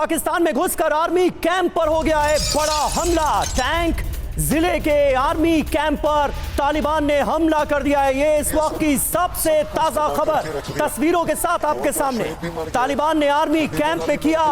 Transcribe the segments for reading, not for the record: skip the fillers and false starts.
पाकिस्तान में घुसकर army camp पर हो गया है बड़ा हमला। टैंक जिले के आर्मी कैंप पर तालिबान ने हमला कर दिया है। ये इस वक्त की सबसे ताजा खबर तस्वीरों के साथ आपके सामने। तालिबान ने आर्मी कैंप में किया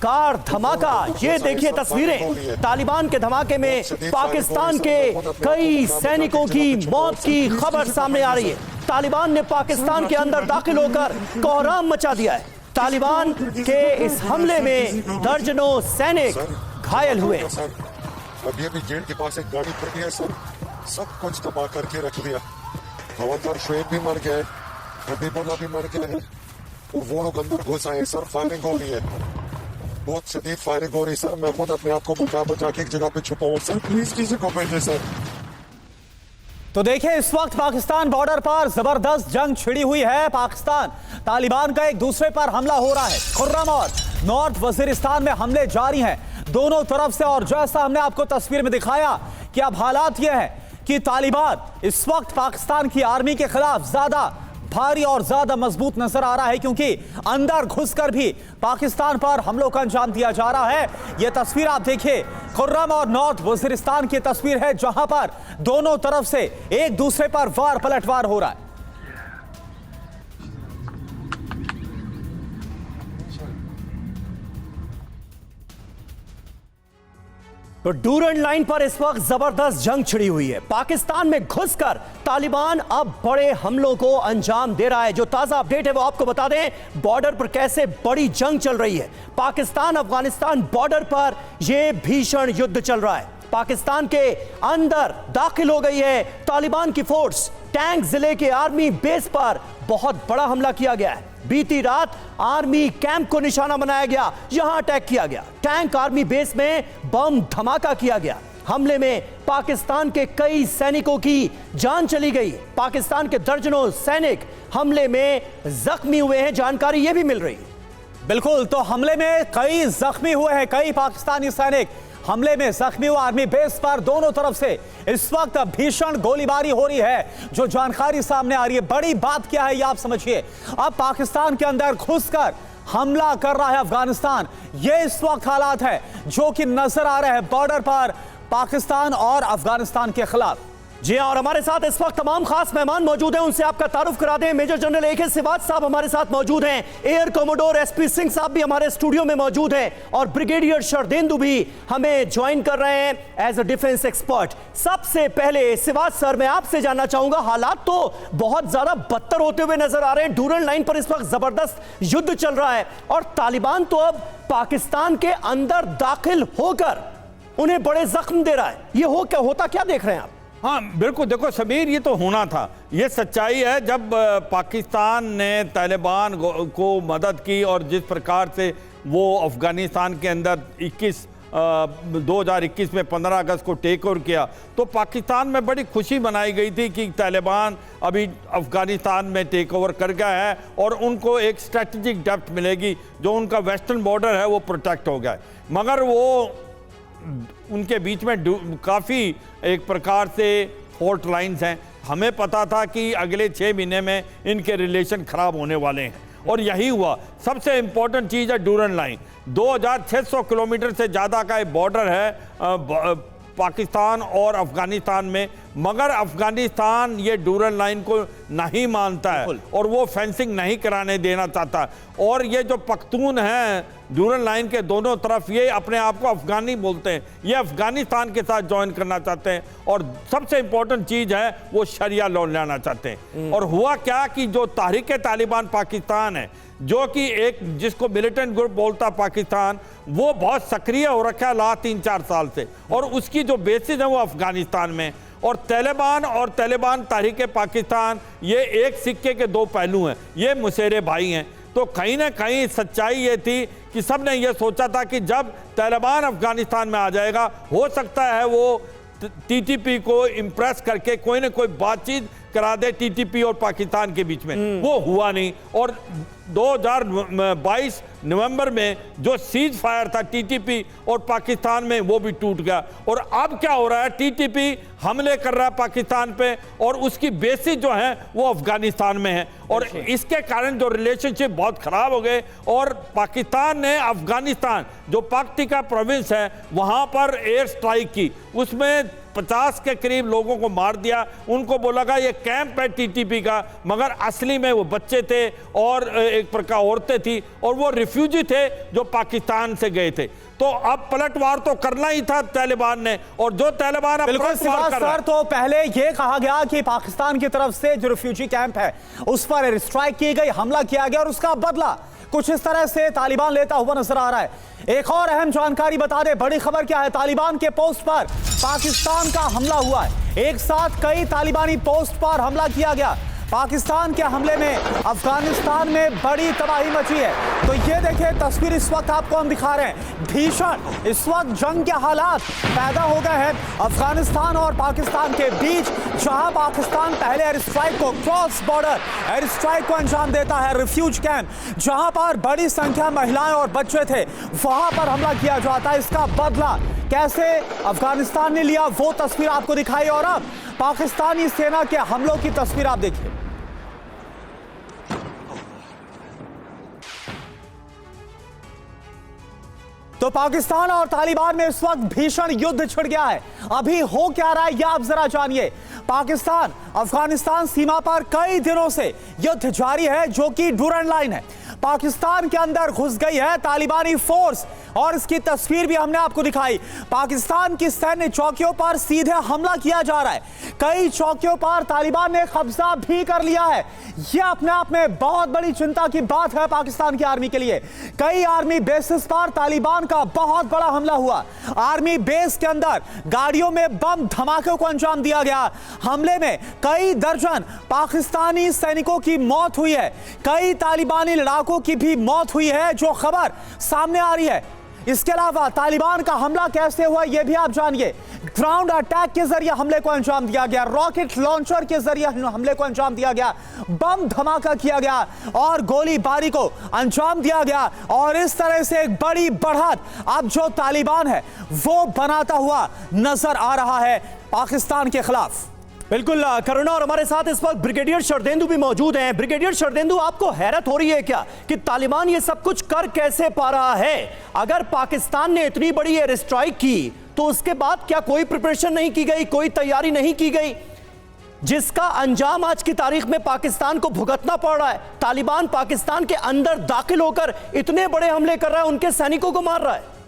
कार धमाका। ये देखिए तस्वीरें। तालिबान के धमाके में पाकिस्तान के कई सैनिकों की मौत की खबर सामने आ रही है। तालिबान ने पाकिस्तान के अंदर दाखिल होकर कोहराम मचा दिया है। तालिबान के इस हमले में दर्जनों सैनिक घायल हुए। अभी अभी गेट के पास एक गाड़ी पड़ गई है सर, सब कुछ तबाह करके रख दिया। हवलदार शुएब भी मर गया है, हबीबुल्लाह भी मर गया है और वो लोग अंदर घुस आए सर। फायरिंग हो रही है, बहुत शदीद फायरिंग हो रही है सर। मैं खुद अपने आप को बचा के एक जगह पे छुपा हूँ सर, प्लीज किसी को भेजें सर। तो देखिए इस वक्त पाकिस्तान बॉर्डर पर जबरदस्त जंग छिड़ी हुई है। पाकिस्तान तालिबान का एक दूसरे पर हमला हो रहा है। खुर्रम और नॉर्थ वजीरिस्तान में हमले जारी हैं दोनों तरफ से। और जैसा हमने आपको तस्वीर में दिखाया कि अब हालात यह है कि तालिबान इस वक्त पाकिस्तान की आर्मी के खिलाफ ज्यादा भारी और ज्यादा मजबूत नजर आ रहा है, क्योंकि अंदर घुसकर भी पाकिस्तान पर हमलों का अंजाम दिया जा रहा है। यह तस्वीर आप देखिए, खुर्रम और नॉर्थ वजीरिस्तान की तस्वीर है, जहां पर दोनों तरफ से एक दूसरे पर वार पलटवार हो रहा है। तो डूरन लाइन पर इस वक्त जबरदस्त जंग छिड़ी हुई है। पाकिस्तान में घुसकर तालिबान अब बड़े हमलों को अंजाम दे रहा है। जो ताजा अपडेट है वो आपको बता दें, बॉर्डर पर कैसे बड़ी जंग चल रही है। पाकिस्तान अफगानिस्तान बॉर्डर पर यह भीषण युद्ध चल रहा है। पाकिस्तान के अंदर दाखिल हो गई है तालिबान की फोर्स। टैंक जिले के आर्मी बेस पर बहुत बड़ा हमला किया गया है। बीती रात आर्मी कैंप को निशाना बनाया गया, यहां अटैक किया गया। टैंक आर्मी बेस में बम धमाका किया गया। हमले में पाकिस्तान के कई सैनिकों की जान चली गई। पाकिस्तान के दर्जनों सैनिक हमले में जख्मी हुए हैं, जानकारी यह भी मिल रही है। बिल्कुल, तो हमले में कई जख्मी हुए हैं, कई पाकिस्तानी सैनिक हमले में जख्मी हुआ। आर्मी बेस पर दोनों तरफ से इस वक्त भीषण गोलीबारी हो रही है। जो जानकारी सामने आ रही है, बड़ी बात क्या है ये आप समझिए। अब पाकिस्तान के अंदर घुसकर हमला कर रहा है अफगानिस्तान। ये इस वक्त हालात है जो कि नजर आ रहे हैं बॉर्डर पर पाकिस्तान और अफगानिस्तान के खिलाफ। जी हाँ, और हमारे साथ इस वक्त तमाम खास मेहमान मौजूद हैं, उनसे आपका तारुफ करा दें। मेजर जनरल AK सिवाज साहब हमारे साथ मौजूद हैं। एयर कमोडोर SP सिंह साहब भी हमारे स्टूडियो में मौजूद हैं और ब्रिगेडियर शरदेंदु भी हमें ज्वाइन कर रहे हैं एज अ डिफेंस एक्सपर्ट। सबसे पहले सिवाज सर, मैं आपसे जानना चाहूंगा, हालात तो बहुत ज्यादा बदतर होते हुए नजर आ रहे हैं। डूरन लाइन पर इस वक्त जबरदस्त युद्ध चल रहा है और तालिबान तो अब पाकिस्तान के अंदर दाखिल होकर उन्हें बड़े जख्म दे रहा है। ये होता क्या देख रहे हैं आप? हाँ बिल्कुल, देखो समीर, ये तो होना था, ये सच्चाई है। जब पाकिस्तान ने तालिबान को मदद की और जिस प्रकार से वो अफ़गानिस्तान के अंदर 2021 में 15 अगस्त को टेक ओवर किया, तो पाकिस्तान में बड़ी खुशी मनाई गई थी कि तालिबान अभी अफ़गानिस्तान में टेक ओवर कर गया है और उनको एक स्ट्रेटजिक डेप्थ मिलेगी, जो उनका वेस्टर्न बॉर्डर है वो प्रोटेक्ट हो गया है। मगर वो उनके बीच में काफ़ी एक प्रकार से फॉल्ट लाइंस हैं। हमें पता था कि अगले 6 महीने में इनके रिलेशन ख़राब होने वाले हैं और यही हुआ। सबसे इम्पोर्टेंट चीज़ है डूरन लाइन। 2600 किलोमीटर से ज़्यादा का एक बॉर्डर है पाकिस्तान और अफ़गानिस्तान में, मगर अफ़गानिस्तान ये डूरन लाइन को नहीं मानता है और वो फेंसिंग नहीं कराने देना चाहता। और ये जो पख्तून हैं डूरन लाइन के दोनों तरफ, ये अपने आप को अफ़गानी बोलते हैं, ये अफ़गानिस्तान के साथ ज्वाइन करना चाहते हैं और सबसे इम्पोर्टेंट चीज़ है वो शरिया लॉ लाना चाहते हैं। और हुआ क्या कि जो तहरीक तालिबान पाकिस्तान है, जो कि एक जिसको मिलिटेंट ग्रुप बोलता पाकिस्तान, वो बहुत सक्रिय हो रखा है लास्ट 3-4 साल से और उसकी जो बेसिस है वो अफ़गानिस्तान में। और तालिबान तहरीक पाकिस्तान, ये एक सिक्के के 2 पहलू हैं, ये मुसेरे भाई हैं। तो कहीं ना कहीं सच्चाई ये थी कि सब ने ये सोचा था कि जब तालिबान अफ़गानिस्तान में आ जाएगा, हो सकता है वो TTP को इम्प्रेस करके कोई ना कोई बातचीत करा दे टीटीपी और पाकिस्तान के बीच में, वो हुआ नहीं। और 2022 नवंबर में जो सीज फायर था टीटीपी और पाकिस्तान में, वो भी टूट गया। और अब क्या हो रहा है, टीटीपी हमले कर रहा है पाकिस्तान पे और उसकी बेसिस जो है वो अफगानिस्तान में है, और इसके कारण जो रिलेशनशिप बहुत खराब हो गए। और पाकिस्तान ने अफगानिस्तान जो पख्तिका प्रोविंस है वहां पर एयर स्ट्राइक की, उसमें 50 के करीब लोगों को मार दिया। उनको बोला गया ये कैंप है टीटीपी का, मगर असली में वो बच्चे थे और एक प्रकार औरतें थी, और वो रिफ्यूजी थे जो पाकिस्तान से गए थे। तो अब पलटवार तो करना ही था तालिबान ने, और जो तालिबान अब पलटवार कर रहा है। तो पहले ये कहा गया कि पाकिस्तान की तरफ से जो रिफ्यूजी कैंप है उस पर एयर स्ट्राइक की गई, हमला किया गया और उसका बदला कुछ इस तरह से तालिबान लेता हुआ नजर आ रहा है। एक और अहम जानकारी बता दें, बड़ी खबर क्या है, तालिबान के पोस्ट पर पाकिस्तान का हमला हुआ है। एक साथ कई तालिबानी पोस्ट पर हमला किया गया। पाकिस्तान के हमले में अफगानिस्तान में बड़ी तबाही मची है। तो ये देखिए तस्वीर इस वक्त आपको हम दिखा रहे हैं, भीषण इस वक्त जंग के हालात पैदा हो गए हैं अफगानिस्तान और पाकिस्तान के बीच, जहां पाकिस्तान पहले एयर स्ट्राइक को, क्रॉस बॉर्डर एयर स्ट्राइक को अंजाम देता है। रिफ्यूज कैंप जहां पर बड़ी संख्या महिलाएं और बच्चे थे, वहां पर हमला किया जाता है। इसका बदला कैसे अफगानिस्तान ने लिया वो तस्वीर आपको दिखाई, और अब पाकिस्तानी सेना के हमलों की तस्वीर आप देखिए। तो पाकिस्तान और तालिबान में इस वक्त भीषण युद्ध छिड़ गया है। अभी हो क्या रहा है यह आप जरा जानिए। पाकिस्तान अफगानिस्तान सीमा पर कई दिनों से युद्ध जारी है, जो कि डूरन लाइन है। पाकिस्तान के अंदर घुस गई है तालिबानी फोर्स, और इसकी तस्वीर भी हमने आपको दिखाई। पाकिस्तान की सैन्य चौकियों पर सीधे हमला किया जा रहा है। कई चौकियों पर तालिबान ने कब्जा भी कर लिया है। यह अपने आप में बहुत बड़ी चिंता की बात है पाकिस्तान की आर्मी के लिए। कई आर्मी बेसिस पर तालिबान का बहुत बड़ा हमला हुआ। आर्मी बेस के अंदर गाड़ियों में बम धमाके को अंजाम दिया गया। हमले में कई दर्जन पाकिस्तानी सैनिकों की मौत हुई है। कई तालिबानी लड़ाकों की भी मौत हुई है, जो खबर सामने आ रही है। इसके अलावा तालिबान का हमला कैसे हुआ यह भी आप जानिए। ग्राउंड अटैक के जरिए हमले को अंजाम दिया गया, रॉकेट लॉन्चर के जरिए हमले को अंजाम दिया गया, बम धमाका किया गया और गोलीबारी को अंजाम दिया गया। और इस तरह से एक बड़ी बढ़त अब जो तालिबान है वो बनाता हुआ नजर आ रहा है पाकिस्तान के खिलाफ। बिल्कुल करुणा, और हमारे साथ इस वक्त ब्रिगेडियर शरदेंदु भी मौजूद हैं। ब्रिगेडियर शरदेंदु, आपको हैरत हो रही है क्या कि तालिबान ये सब कुछ कर कैसे पा रहा है? अगर पाकिस्तान ने इतनी बड़ी एयर स्ट्राइक की तो उसके बाद क्या कोई प्रिपरेशन नहीं की गई, कोई तैयारी नहीं की गई, जिसका अंजाम आज की तारीख में पाकिस्तान को भुगतना पड़ रहा है? तालिबान पाकिस्तान के अंदर दाखिल होकर इतने बड़े हमले कर रहा है, उनके सैनिकों को मार रहा है।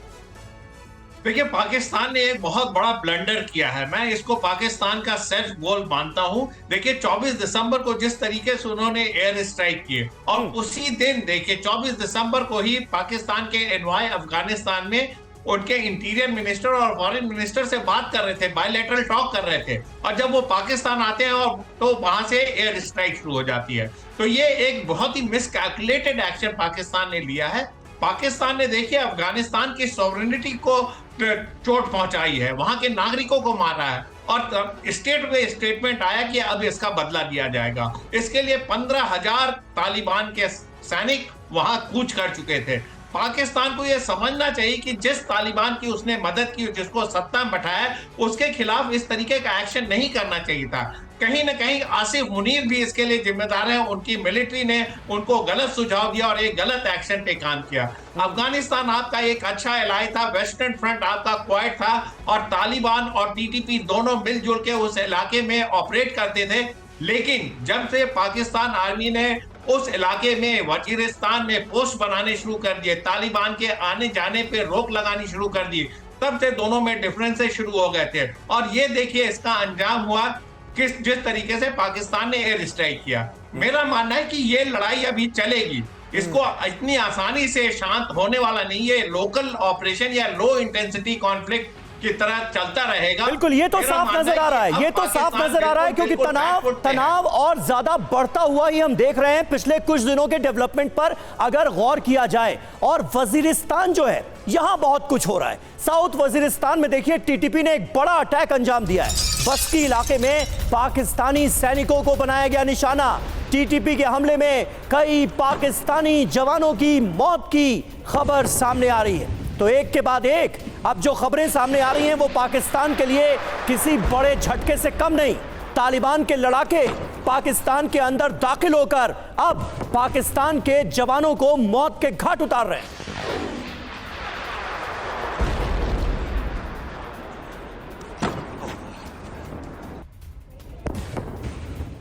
देखिए, पाकिस्तान ने एक बहुत बड़ा ब्लंडर किया है। मैं इसको पाकिस्तान का सेल्फ गोल मानता हूं। देखिए, 24 दिसंबर को जिस तरीके से उन्होंने एयर स्ट्राइक किए, और उसी दिन देखिए 24 दिसंबर को ही पाकिस्तान के एनवाय अफगानिस्तान में उनके इंटीरियर मिनिस्टर और फॉरेन मिनिस्टर से बात कर रहे थे, बायलैटरल टॉक कर रहे थे, और जब वो पाकिस्तान आते हैं और तो वहां से एयर स्ट्राइक शुरू हो जाती है। तो ये एक बहुत ही मिसकैलकुलेटेड एक्शन पाकिस्तान ने लिया है। पाकिस्तान ने देखिए अफगानिस्तान की सॉवरेनिटी को चोट पहुंचाई है, वहां के नागरिकों को मारा है, और स्टेट में स्टेटमेंट आया कि अब इसका बदला लिया जाएगा। इसके लिए 15,000 तालिबान के सैनिक वहां कूच कर चुके थे। पाकिस्तान को यह समझना चाहिए कि जिस तालिबान की उसने मदद की, जिसको सत्ता में बैठाया, उसके खिलाफ इस तरीके का एक्शन नहीं करना चाहिए था। कहीं ना कहीं आसिफ मुनीर भी इसके लिए जिम्मेदार है। उनकी मिलिट्री ने उनको गलत सुझाव दिया और एक गलत एक्शन पे काम किया। अफगानिस्तान आपका एक अच्छा एलाई था, वेस्टर्न फ्रंट आपका क्वाइट था, और तालिबान और टीटीपी दोनों मिलजुल के उस इलाके में ऑपरेट करते थे। लेकिन जब से पाकिस्तान आर्मी ने उस इलाके में वजीरिस्तान में पोस्ट बनाने शुरू कर दिए, तालिबान के आने जाने पे रोक लगानी शुरू कर दी, तब से दोनों में डिफरेंसेस शुरू हो गए थे। और ये देखिए इसका अंजाम हुआ जिस तरीके से पाकिस्तान ने एयर स्ट्राइक किया। मेरा मानना है कि ये लड़ाई अभी चलेगी, इसको इतनी आसानी से शांत होने वाला नहीं है। लोकल ऑपरेशन या लो इंटेंसिटी कॉन्फ्लिक्ट की तरह चलता रहेगा। बिल्कुल, ये तो मेरा साफ मानना नजर आ रहा है, कि ये अब तो साफ पाकिस्तान नजर आ रहा है, बिल्कुल क्योंकि तनाव और ज्यादा बढ़ता हुआ ही हम देख रहे हैं पिछले कुछ दिनों के डेवलपमेंट पर अगर गौर किया जाए। और वजीरिस्तान जो है, यहां बहुत कुछ हो रहा है। साउथ वजीरिस्तान में देखिए, टीटीपी ने एक बड़ा अटैक अंजाम दिया है। बस्ती इलाके में पाकिस्तानी सैनिकों को बनाया गया निशाना। टीटीपी के हमले में कई पाकिस्तानी जवानों की मौत की खबर सामने आ रही है। तो एक के बाद एक अब जो खबरें सामने आ रही हैं वो पाकिस्तान के लिए किसी बड़े झटके से कम नहीं। तालिबान के लड़ाके पाकिस्तान के अंदर दाखिल होकर अब पाकिस्तान के जवानों को मौत के घाट उतार रहे हैं।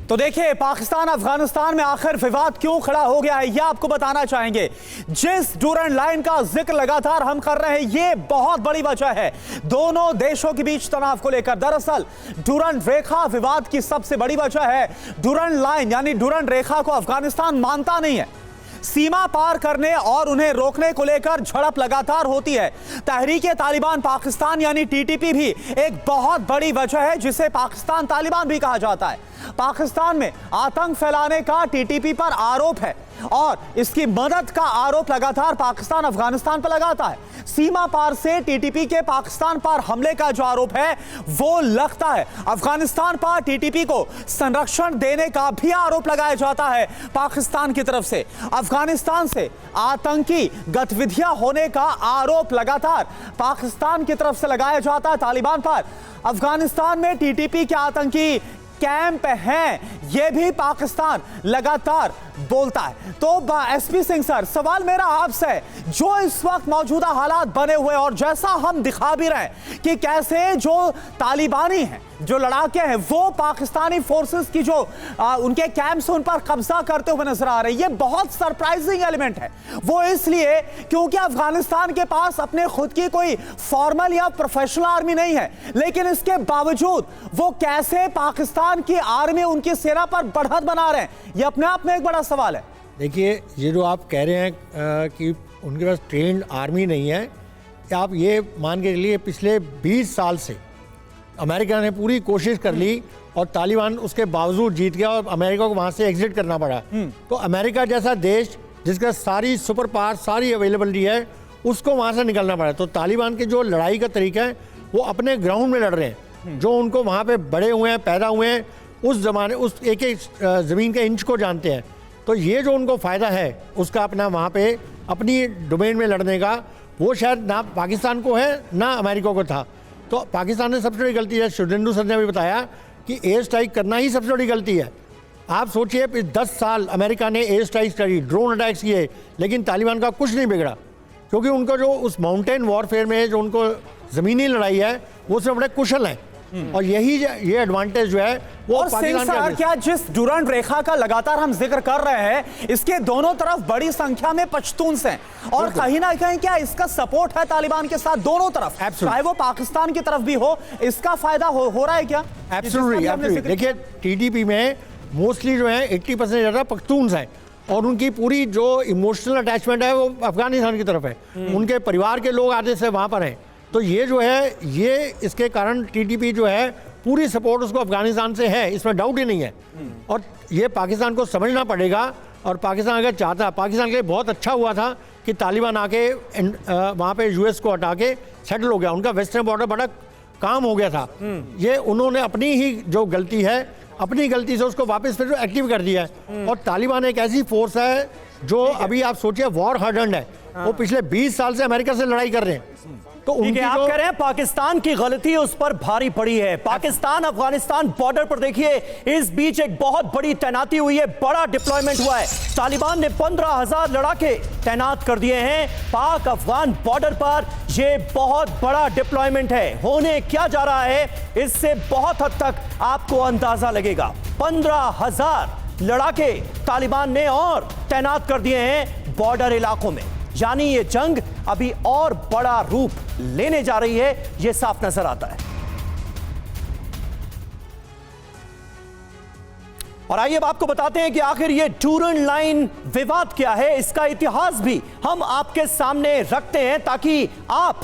तो देखिए, पाकिस्तान अफगानिस्तान में आखिर विवाद क्यों खड़ा हो गया है, यह आपको बताना चाहेंगे। जिस डूरंड लाइन का जिक्र लगातार हम कर रहे हैं, यह बहुत बड़ी वजह है दोनों देशों के बीच तनाव को लेकर। दरअसल डूरंड रेखा विवाद की सबसे बड़ी वजह है। डूरंड लाइन यानी डूरंड रेखा को अफगानिस्तान मानता नहीं है। सीमा पार करने और उन्हें रोकने को लेकर झड़प लगातार होती है। तहरीके तालिबान पाकिस्तान यानी टीटीपी भी एक बहुत बड़ी वजह है, जिसे पाकिस्तान तालिबान भी कहा जाता है। पाकिस्तान में आतंक फैलाने का टीटीपी पर आरोप है और इसकी मदद का आरोप लगातार पाकिस्तान अफगानिस्तान पर लगाता है। सीमा पार से टीटीपी के पाकिस्तान पर हमले का जो आरोप है वो लगता है। अफगानिस्तान पर टीटीपी को संरक्षण देने का भी आरोप लगाया जाता है पाकिस्तान की तरफ से। अफगानिस्तान से आतंकी गतिविधियां होने का आरोप लगातार पाकिस्तान की तरफ से लगाया जाता है तालिबान पर। अफगानिस्तान में टीटीपी के आतंकी कैंप हैं, यह भी पाकिस्तान लगातार बोलता है। तो एसपी सिंह सर, सवाल मेरा आपसे है, जो इस वक्त मौजूदा हालात बने हुए और जैसा हम दिखा भी रहे हैं कि कैसे जो तालिबानी हैं, जो लड़ाके हैं, वो पाकिस्तानी फोर्सेस की जो उनके कैंप्स उन पर कब्जा करते हुए नजर आ रहे हैं, ये बहुत सरप्राइजिंग एलिमेंट है। वो इसलिए क्योंकि अफगानिस्तान के पास अपने खुद की कोई फॉर्मल या प्रोफेशनल आर्मी नहीं है, लेकिन इसके बावजूद वो कैसे पाकिस्तान की आर्मी, उनकी सेना पर बढ़त बना रहे हैं, ये अपने आप में एक बड़ा सवाल है। देखिए, ये जो आप कह रहे हैं कि उनके पास ट्रेंड आर्मी नहीं है, आप ये मान के चलिए पिछले 20 साल से अमेरिका ने पूरी कोशिश कर ली और तालिबान उसके बावजूद जीत गया और अमेरिका को वहाँ से एग्जिट करना पड़ा। तो अमेरिका जैसा देश जिसका सारी सुपर पावर, सारी अवेलेबिलिटी है, उसको वहाँ से निकलना पड़ा। तो तालिबान के जो लड़ाई का तरीका है वो अपने ग्राउंड में लड़ रहे हैं। जो उनको वहाँ पे बड़े हुए हैं, पैदा हुए हैं, उस ज़माने उस एक एक ज़मीन के इंच को जानते हैं। तो ये जो उनको फ़ायदा है उसका अपना वहाँ पे अपनी डोमेन में लड़ने का, वो शायद ना पाकिस्तान को है ना अमेरिका को था। तो पाकिस्तान ने सबसे बड़ी गलती है, शुभेंदु सर ने भी बताया कि एयर स्ट्राइक करना ही सबसे बड़ी गलती है। आप सोचिए 10 साल अमेरिका ने एयर स्ट्राइक करी, ड्रोन अटैक्स किए, लेकिन तालिबान का कुछ नहीं बिगड़ा, क्योंकि उनको जो उस माउंटेन वॉरफेयर में जो उनको ज़मीनी लड़ाई है वो उसमें बड़े कुशल हैं। और यही ये एडवांटेज जो है वो और पाकिस्तान का है। क्या जिस डूरंड रेखा का लगातार हम जिक्र कर रहे हैं, इसके दोनों तरफ बड़ी संख्या में पश्तून्स हैं और कहीं ना कहीं क्या इसका सपोर्ट है तालिबान के साथ दोनों तरफ, चाहे वो पाकिस्तान की तरफ भी हो, इसका फायदा हो रहा है क्या? एब्सोल्युटली। देखिए, टीटीपी में मोस्टली जो है 80% ज़्यादा पख्तून्स हैं और उनकी पूरी जो इमोशनल अटैचमेंट है वो अफगानिस्तान की तरफ है। उनके परिवार के लोग आधे से वहाँ पर हैं। तो ये जो है, ये इसके कारण टीटीपी जो है पूरी सपोर्ट उसको अफगानिस्तान से है, इसमें डाउट ही नहीं है। और ये पाकिस्तान को समझना पड़ेगा। और पाकिस्तान अगर चाहता, पाकिस्तान के लिए बहुत अच्छा हुआ था कि तालिबान आके वहाँ पे यूएस को हटा के सेटल हो गया, उनका वेस्टर्न बॉर्डर बड़ा काम हो गया था। ये उन्होंने अपनी ही जो गलती है, अपनी गलती से उसको वापस फिर एक्टिव कर दिया है। और तालिबान एक ऐसी फोर्स है जो अभी आप सोचिए वॉर हार्डन्ड है, वो पिछले 20 साल से अमेरिका से लड़ाई कर रहे हैं। तो ठीक है, आप कह रहे हैं पाकिस्तान की गलती उस पर भारी पड़ी है। पाकिस्तान अफगानिस्तान बॉर्डर पर देखिए, इस बीच एक बहुत बड़ी तैनाती हुई है, बड़ा डिप्लॉयमेंट हुआ है। तालिबान ने 15,000 लड़ाके तैनात कर दिए हैं पाक अफगान बॉर्डर पर। यह बहुत बड़ा डिप्लॉयमेंट है। होने क्या जा रहा है इससे बहुत हद तक आपको अंदाजा लगेगा। 15,000 लड़ाके तालिबान ने और तैनात कर दिए हैं बॉर्डर इलाकों में, यानी ये जंग अभी और बड़ा रूप लेने जा रही है, यह साफ नजर आता है। और आइए अब आपको बताते हैं कि आखिर ये डूरंड लाइन विवाद क्या है, इसका इतिहास भी हम आपके सामने रखते हैं ताकि आप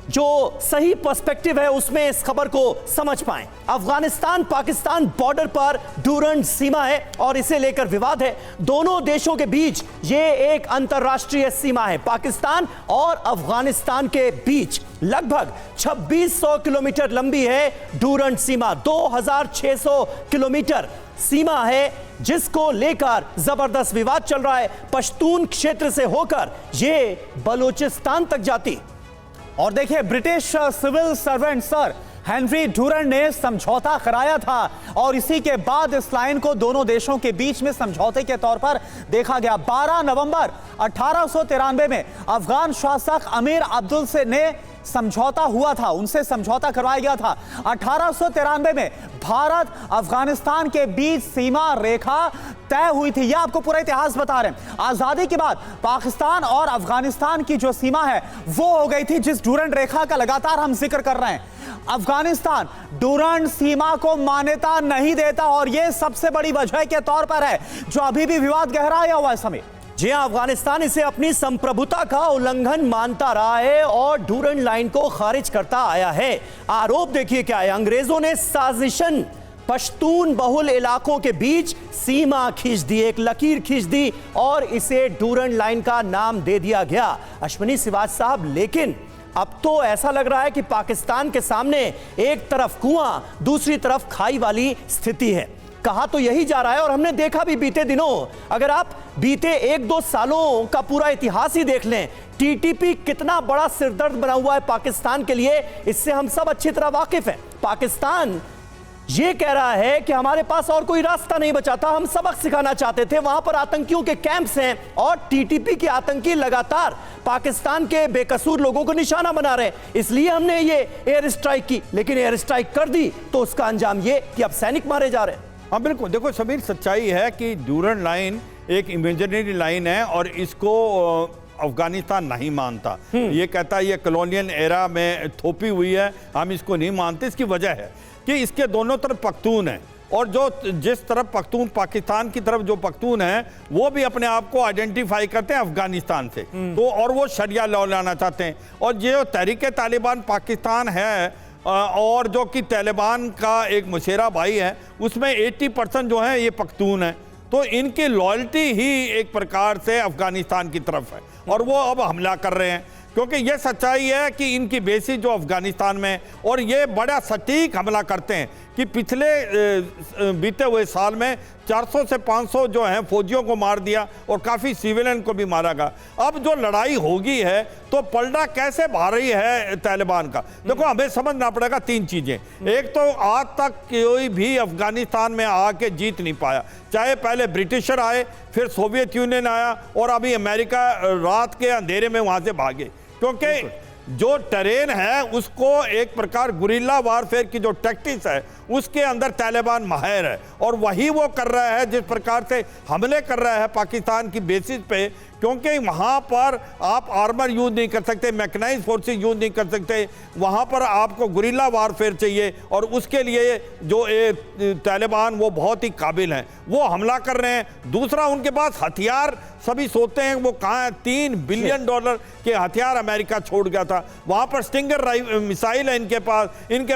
जो सही पर्सपेक्टिव है उसमें इस खबर को समझ पाएं। अफगानिस्तान पाकिस्तान बॉर्डर पर डूरंड सीमा है और इसे लेकर विवाद है। दोनों देशों के बीच ये एक अंतर्राष्ट्रीय सीमा है। पाकिस्तान और अफगानिस्तान के बीच लगभग 2600 किलोमीटर लंबी है डूरंड सीमा। 2600 किलोमीटर सीमा है जिसको लेकर जबरदस्त विवाद चल रहा है। पश्तून क्षेत्र से होकर यह बलूचिस्तान तक जाती। और देखिए, British civil servant Sir Henry Durand ने समझौता कराया था और इसी के बाद इस लाइन को दोनों देशों के बीच में समझौते के तौर पर देखा गया। 12 नवंबर 1893 में अफगान शासक अमीर अब्दुल से ने समझौता हुआ था, उनसे समझौता करवाया गया था। 1893 में भारत अफगानिस्तान के बीच सीमा रेखा तय हुई थी। यह आपको पूरा इतिहास बता रहे हैं। आजादी के बाद पाकिस्तान और अफगानिस्तान की जो सीमा है वो हो गई थी जिस डूरंड रेखा का लगातार हम जिक्र कर रहे हैं। अफगानिस्तान डूरंड सीमा को मान्यता नहीं देता और यह सबसे बड़ी वजह के तौर पर है जो अभी भी विवाद गहराया हुआ है। समय जी हां, अफगानिस्तान इसे अपनी संप्रभुता का उल्लंघन मानता रहा है और डूरंड लाइन को खारिज करता आया है। आरोप देखिए क्या है, अंग्रेजों ने साजिशन पश्तून बहुल इलाकों के बीच सीमा खींच दी, एक लकीर खींच दी और इसे डूरंड लाइन का नाम दे दिया गया। अश्विनी सिवाज साहब, लेकिन अब तो ऐसा लग रहा है कि पाकिस्तान के सामने एक तरफ कुआं दूसरी तरफ खाई वाली स्थिति है। कहा तो यही जा रहा है और हमने देखा भी बीते दिनों। अगर आप बीते 1-2 सालों का पूरा इतिहास ही देख लें, टीटीपी कितना बड़ा सिरदर्द बना हुआ है पाकिस्तान के लिए, इससे हम सब अच्छी तरह वाकिफ हैं। पाकिस्तान ये कह रहा है कि हमारे पास और कोई रास्ता नहीं बचा था, हम सबक सिखाना चाहते थे। वहां पर आतंकियों के कैंप्स हैं और टीटीपी के आतंकी लगातार पाकिस्तान के बेकसूर लोगों को निशाना बना रहे हैं, इसलिए हमने ये एयर स्ट्राइक की। लेकिन एयर स्ट्राइक कर दी तो उसका अंजाम ये कि अब सैनिक मारे जा रहे हैं। हाँ बिल्कुल, देखो समीर, सच्चाई है कि डूरंड लाइन एक इमेजिनरी लाइन है और इसको अफगानिस्तान नहीं मानता। ये कहता है ये कॉलोनियल एरा में थोपी हुई है, हम इसको नहीं मानते। इसकी वजह है कि इसके दोनों तरफ पख्तून है और जो जिस तरफ पख्तून, पाकिस्तान की तरफ जो पख्तून है वो भी अपने आप को आइडेंटिफाई करते हैं अफगानिस्तान से, तो और वो शरिया लॉ लाना चाहते हैं। और जो तहरीक तालिबान पाकिस्तान है और जो कि तालिबान का एक मुशेरा भाई है, उसमें 80% जो है ये पख्तून है। तो इनकी लॉयल्टी ही एक प्रकार से अफगानिस्तान की तरफ है और वो अब हमला कर रहे हैं, क्योंकि ये सच्चाई है कि इनकी बेसिस जो अफगानिस्तान में, और ये बड़ा सटीक हमला करते हैं कि पिछले बीते हुए साल में 400 से 500 जो हैं फौजियों को मार दिया और काफ़ी सिविलियन को भी मारा गया। अब जो लड़ाई होगी है तो पलड़ा कैसे भारी है तालिबान का। देखो, हमें समझना पड़ेगा 3 चीज़ें। एक तो आज तक कोई भी अफगानिस्तान में आके जीत नहीं पाया, चाहे पहले ब्रिटिशर आए, फिर सोवियत यूनियन आया और अभी अमेरिका रात के अंधेरे में वहाँ से भागे, क्योंकि जो टेरेन है उसको एक प्रकार गुरिल्ला वारफेयर की जो टैक्टिक्स है उसके अंदर तालिबान माहिर है और वही वो कर रहा है जिस प्रकार से हमले कर रहा है पाकिस्तान की बेसिस पे, क्योंकि वहाँ पर आप आर्मर यूज नहीं कर सकते, मैकेनाइज फोर्सेस यूज नहीं कर सकते, वहाँ पर आपको गुरिल्ला वारफेयर चाहिए और उसके लिए जो तालिबान वो बहुत ही काबिल हैं, वो हमला कर रहे हैं। दूसरा, उनके पास हथियार सभी सोचते हैं वो कहाँ है, $3 बिलियन के हथियार अमेरिका छोड़ गया था। वहाँ पर स्टिंगर मिसाइल है इनके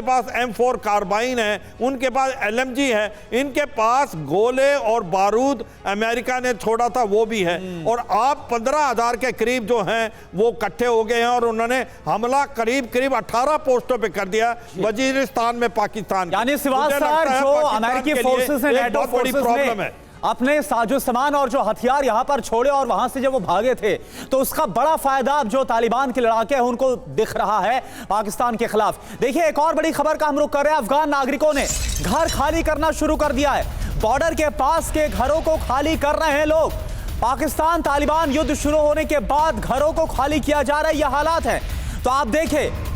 पास M4 कार्बाइन है, उनके पास LMG है, इनके पास गोले और बारूद अमेरिका ने छोड़ा था वो भी है। और आप 15,000 के करीब जो हैं वो इकट्ठे हो गए हैं और उन्होंने हमला करीब 18 पोस्टों पे कर दिया वजीरिस्तान में पाकिस्तान। यानी सिवाज सर, जो अमेरिकी फोर्सेस ने, नेटो फोर्सेस ने अपने साजो सामान और जो हथियार यहां पर छोड़े और वहां से जब वो भागे थे, तो उसका बड़ा फायदा अब जो तालिबान के लड़ाके हैं उनको दिख रहा है पाकिस्तान के खिलाफ। देखिए, एक और बड़ी खबर का हम रुख कर रहे हैं। अफगान नागरिकों ने घर खाली करना शुरू कर दिया है। बॉर्डर के पास के घरों को खाली कर रहे हैं लोग। पाकिस्तान तालिबान युद्ध शुरू होने के बाद घरों को खाली किया जा रहा है, यह हालात है। तो आप देखें,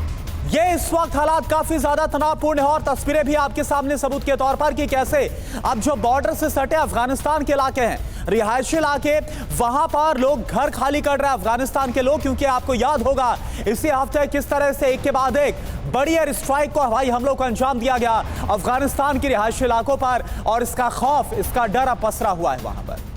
ये इस वक्त हालात काफी ज्यादा तनावपूर्ण है और तस्वीरें भी आपके सामने सबूत के तौर पर कि कैसे अब जो बॉर्डर से सटे अफगानिस्तान के इलाके हैं, रिहायशी इलाके, वहां पर लोग घर खाली कर रहे हैं अफगानिस्तान के लोग, क्योंकि आपको याद होगा इसी हफ्ते किस तरह से एक के बाद एक बड़ी एयर स्ट्राइक को, हवाई हमलों को अंजाम दिया गया अफगानिस्तान के रिहायशी इलाकों पर और इसका खौफ, इसका डर अब पसरा हुआ है वहां पर।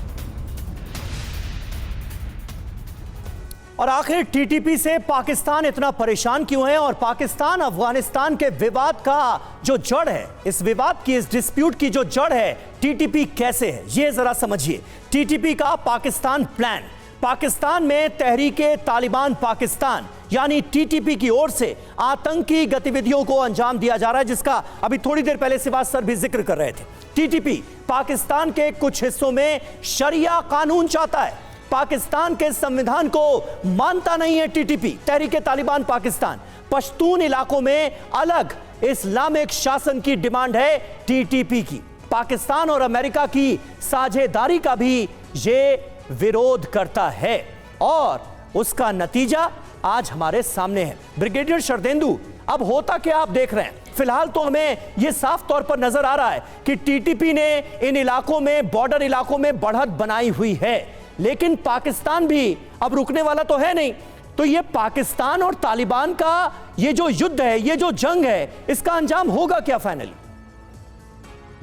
और आखिर टीटीपी से पाकिस्तान इतना परेशान क्यों है और पाकिस्तान अफगानिस्तान के विवाद का जो जड़ है, इस विवाद की, इस डिस्प्यूट की जो जड़ है, टीटीपी कैसे है, ये जरा समझिए। टीटीपी का पाकिस्तान प्लान, पाकिस्तान में तहरीके तालिबान पाकिस्तान यानी टीटीपी की ओर से आतंकी गतिविधियों को अंजाम दिया जा रहा है, जिसका अभी थोड़ी देर पहले सिवाज सर भी जिक्र कर रहे थे। टीटीपी पाकिस्तान के कुछ हिस्सों में शरिया कानून चाहता है, पाकिस्तान के संविधान को मानता नहीं है टीटीपी, तहरीके तालिबान पाकिस्तान। पश्तून इलाकों में अलग इस्लामिक शासन की डिमांड है टीटीपी की। पाकिस्तान और अमेरिका की साझेदारी का भी ये विरोध करता है और उसका नतीजा आज हमारे सामने है। ब्रिगेडियर शरदेंदु, अब होता क्या आप देख रहे हैं? फिलहाल तो हमें यह साफ तौर पर नजर आ रहा है कि टीटीपी ने इन इलाकों में, बॉर्डर इलाकों में बढ़त बनाई हुई है, लेकिन पाकिस्तान भी अब रुकने वाला तो है नहीं। तो ये पाकिस्तान और तालिबान का ये जो युद्ध है, ये जो जंग है, इसका अंजाम होगा क्या फाइनली?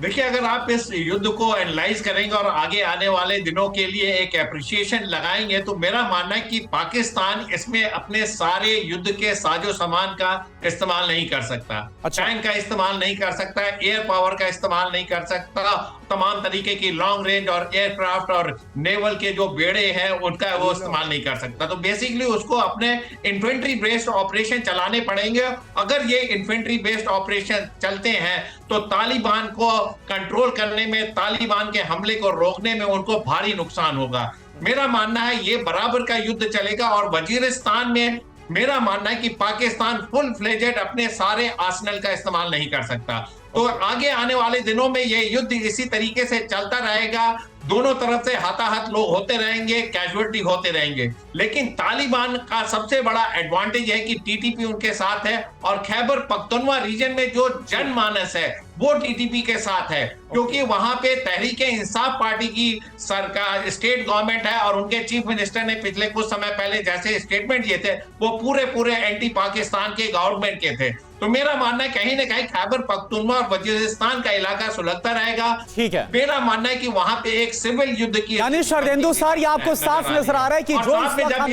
देखिए, अगर आप इस युद्ध को एनालाइज करेंगे और आगे आने वाले दिनों के लिए एक एप्रिसिएशन लगाएंगे, तो मेरा मानना है कि पाकिस्तान इसमें अपने सारे युद्ध के साजो सामान का इस्तेमाल नहीं कर सकता। टैंक का इस्तेमाल नहीं कर सकता, एयर पावर का इस्तेमाल नहीं कर सकता, तमाम तरीके की लॉन्ग रेंज और एयरक्राफ्ट और नेवल के जो बेड़े हैं उनका वो इस्तेमाल नहीं कर सकता। तो बेसिकली उसको अपने इन्फेंट्री बेस्ड ऑपरेशन चलाने पड़ेंगे। अगर ये इन्फेंट्री बेस्ड ऑपरेशन चलते हैं तो तालिबान को कंट्रोल करने में, तालिबान के हमले को रोकने में उनको भारी नुकसान होगा। मेरा मानना है ये बराबर का युद्ध चलेगा और वजीरिस्तान में मेरा मानना है कि पाकिस्तान फुल फ्लेजेड अपने सारे आर्सेनल का इस्तेमाल नहीं कर सकता। तो आगे आने वाले दिनों में ये युद्ध इसी तरीके से चलता रहेगा, दोनों तरफ से हाथाहाथ लोग होते रहेंगे, कैजुअलिटी होते रहेंगे। लेकिन तालिबान का सबसे बड़ा एडवांटेज है कि टीटीपी उनके साथ है और खैबर पख्तूनख्वा रीजन में जो जनमानस है वो टीटीपी के साथ है, क्योंकि वहां पे तहरीके इंसाफ पार्टी की सरकार, स्टेट गवर्नमेंट है और उनके चीफ मिनिस्टर ने पिछले कुछ समय पहले जैसे स्टेटमेंट दिए थे वो पूरे एंटी पाकिस्तान के गवर्नमेंट के थे। तो मेरा मानना है कहीं ना कहीं खैबर पख्तूनख्वा और वजीरिस्तान का इलाका सुलगता रहेगा। ठीक है, मेरा मानना है कि वहां पे एक सिविल युद्ध की, यानी शरदेंदु सर, ये आपको साफ नजर आ रहा है कि जो इस वक्त हम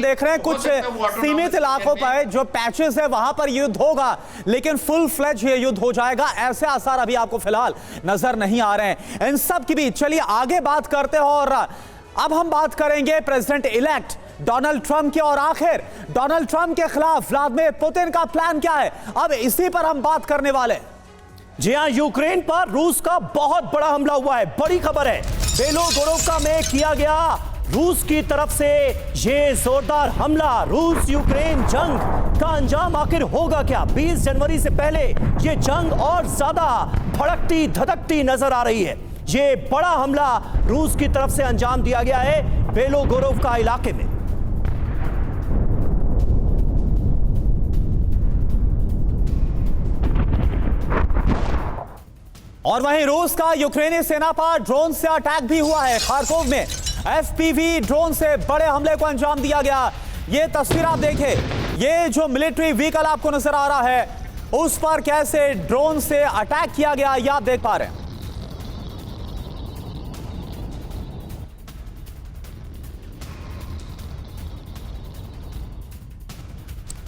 देख रहे हैं, कुछ सीमित इलाकों पर जो पैचेस है वहां पर युद्ध होगा, लेकिन फुल फ्लेज ये युद्ध हो जाएगा, ऐसे आसार अभी आपको फिलहाल नजर नहीं आ रहे हैं। इन सब के बीच चलिए आगे बात करते हैं और अब हम बात करेंगे प्रेसिडेंट इलेक्ट डोनाल्ड ट्रंप के, और आखिर डोनाल्ड ट्रंप के खिलाफ व्लादिमीर पुतिन का प्लान क्या है, अब इसी पर हम बात करने वाले। जी हां, यूक्रेन पर रूस का बहुत बड़ा हमला हुआ है, बड़ी खबर है। बेलोगोरोवका में किया गया रूस की तरफ से ये जोरदार हमला। रूस यूक्रेन जंग का अंजाम आखिर होगा क्या? 20 जनवरी से पहले ये जंग और ज्यादा भड़कती धधकती नजर आ रही है। ये बड़ा हमला रूस की तरफ से अंजाम दिया गया है बेलोगोरोवका इलाके में। और वहीं रूस का यूक्रेनी सेना पर ड्रोन से अटैक भी हुआ है। खार्कोव में एफपीवी ड्रोन से बड़े हमले को अंजाम दिया गया। ये तस्वीर आप देखें, ये जो मिलिट्री व्हीकल आपको नजर आ रहा है उस पर कैसे ड्रोन से अटैक किया गया, ये आप देख पा रहे हैं।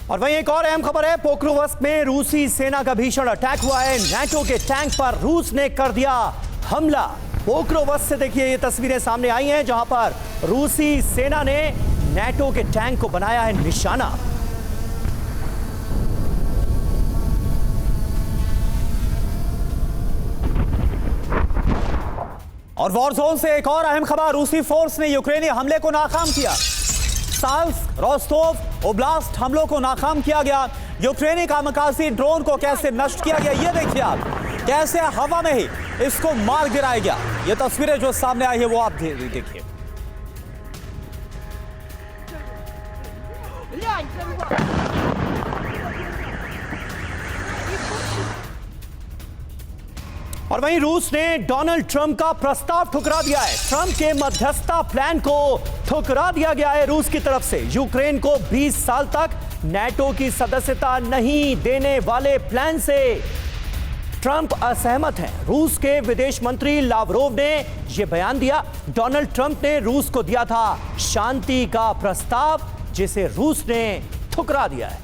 और वहीं एक और अहम खबर है, पोक्रोवस्क में रूसी सेना का भीषण अटैक हुआ है। नाटो के टैंक पर रूस ने कर दिया हमला। पोक्रोवस्क से देखिए ये तस्वीरें सामने आई हैं जहां पर रूसी सेना ने नाटो के टैंक को बनाया है निशाना। और वॉरजोन से एक और अहम खबर, रूसी फोर्स ने यूक्रेनी हमले को नाकाम किया। साल्स्क, रोस्टोव ओब्लास्ट हमलों को नाकाम किया गया। यूक्रेनी कामकाजी ड्रोन को कैसे नष्ट किया गया ये देखिए आप, कैसे हवा में ही इसको मार गिराया गया। ये तस्वीरें जो सामने आई है वो आप देखिए। और वहीं रूस ने डोनाल्ड ट्रंप का प्रस्ताव ठुकरा दिया है। ट्रंप के मध्यस्थता प्लान को ठुकरा दिया गया है रूस की तरफ से। यूक्रेन को 20 साल तक नाटो की सदस्यता नहीं देने वाले प्लान से ट्रंप असहमत हैं। रूस के विदेश मंत्री लावरोव ने यह बयान दिया। डोनाल्ड ट्रंप ने रूस को दिया था शांति का प्रस्ताव, जिसे रूस ने ठुकरा दिया है।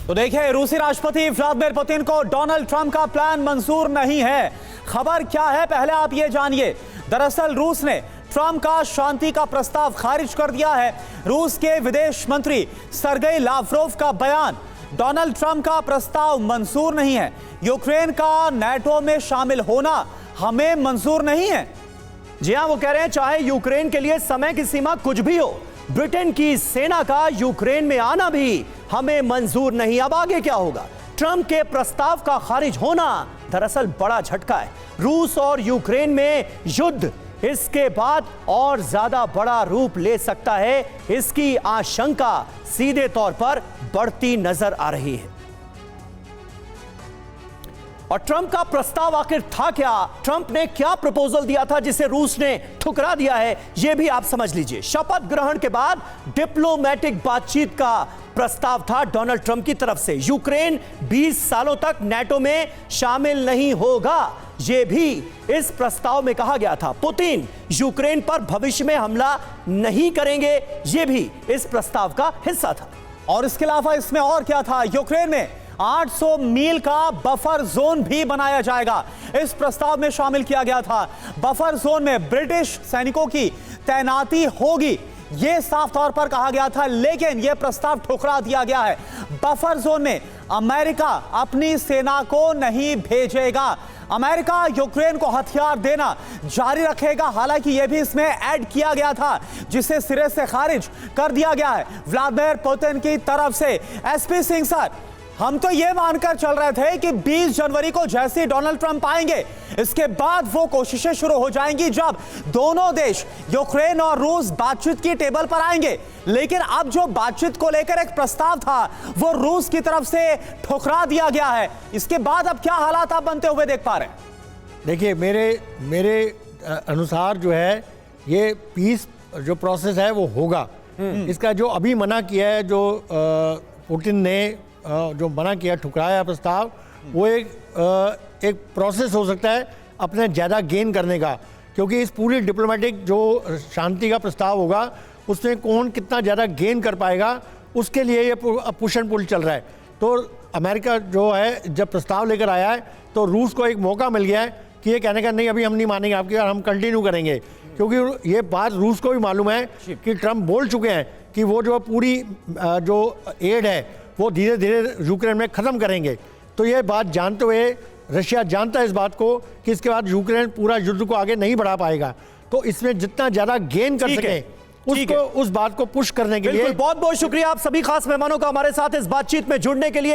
तो देखिए, रूसी राष्ट्रपति व्लादिमीर पुतिन को डोनाल्ड ट्रंप का प्लान मंजूर नहीं है। खबर क्या है, पहले आप ये जानिए। दरअसल रूस ने ट्रंप का शांति का प्रस्ताव खारिज कर दिया है। रूस के विदेश मंत्री सर्गेई लावरोव का बयान, डोनाल्ड ट्रंप का प्रस्ताव मंजूर नहीं है। यूक्रेन का नाटो में शामिल होना हमें मंजूर नहीं है। जी हां, वो कह रहे हैं चाहे यूक्रेन के लिए समय की सीमा कुछ भी हो, ब्रिटेन की सेना का यूक्रेन में आना भी हमें मंजूर नहीं। अब आगे क्या होगा? ट्रंप के प्रस्ताव का खारिज होना दरअसल बड़ा झटका है। रूस और यूक्रेन में युद्ध इसके बाद और ज्यादा बड़ा रूप ले सकता है, इसकी आशंका सीधे तौर पर बढ़ती नजर आ रही है। और ट्रंप का प्रस्ताव आखिर था क्या? ट्रंप ने क्या प्रपोजल दिया था जिसे रूस ने ठुकरा दिया है, यह भी आप समझ लीजिए। शपथ ग्रहण के बाद डिप्लोमेटिक बातचीत का प्रस्ताव था डोनाल्ड ट्रंप की तरफ से। यूक्रेन 20 सालों तक नाटो में शामिल नहीं होगा, यह भी इस प्रस्ताव में कहा गया था। पुतिन यूक्रेन पर भविष्य में हमला नहीं करेंगे, यह भी इस प्रस्ताव का हिस्सा था। और इसके अलावा इसमें और क्या था? यूक्रेन में 800 मील का बफर जोन भी बनाया जाएगा, इस प्रस्ताव में शामिल किया गया था। बफर जोन में ब्रिटिश सैनिकों की तैनाती होगी, यह साफ तौर पर कहा गया था, लेकिन यह प्रस्ताव ठुकरा दिया गया है। बफर जोन में अमेरिका अपनी सेना को नहीं भेजेगा। अमेरिका यूक्रेन को हथियार देना जारी रखेगा। हालांकि यह भी इसमें ऐड किया गया था, जिसे सिरे से खारिज कर दिया गया है व्लादिमीर पुतिन की तरफ से। एसपी सिंह सर, हम तो यह मानकर चल रहे थे कि 20 जनवरी को जैसे ही डोनाल्ड ट्रंप आएंगे, इसके बाद वो कोशिशें शुरू हो जाएंगी जब दोनों देश यूक्रेन और रूस बातचीत की टेबल पर आएंगे। लेकिन अब जो बातचीत को लेकर एक प्रस्ताव था, वो रूस की तरफ से ठुकरा दिया गया है। इसके बाद अब क्या हालात आप बनते हुए देख पा रहे हैं? देखिए, मेरे अनुसार जो है ये पीस जो प्रोसेस है वो होगा। इसका जो अभी मना किया है, जो पुतिन ने जो मना किया, ठुकराया प्रस्ताव, वो एक प्रोसेस हो सकता है अपने ज़्यादा गेन करने का, क्योंकि इस पूरी डिप्लोमेटिक जो शांति का प्रस्ताव होगा उसमें कौन कितना ज़्यादा गेन कर पाएगा, उसके लिए ये पुश एंड पुल चल रहा है। तो अमेरिका जो है जब प्रस्ताव लेकर आया है, तो रूस को एक मौका मिल गया है कि ये कहने का नहीं, अभी हम नहीं मानेंगे आपकी और हम कंटिन्यू करेंगे, क्योंकि ये बात रूस को भी मालूम है कि ट्रंप बोल चुके हैं कि वो जो पूरी जो एड है वो धीरे धीरे यूक्रेन में ख़त्म करेंगे। तो ये बात जानते हुए रशिया जानता है इस बात को कि इसके बाद यूक्रेन पूरा युद्ध को आगे नहीं बढ़ा पाएगा। तो इसमें जितना ज़्यादा गेन कर सके उसको, उस बात को पुश करने के लिए बहुत बहुत शुक्रिया आप सभी खास मेहमानों का हमारे साथ इस बातचीत में जुड़ने के लिए।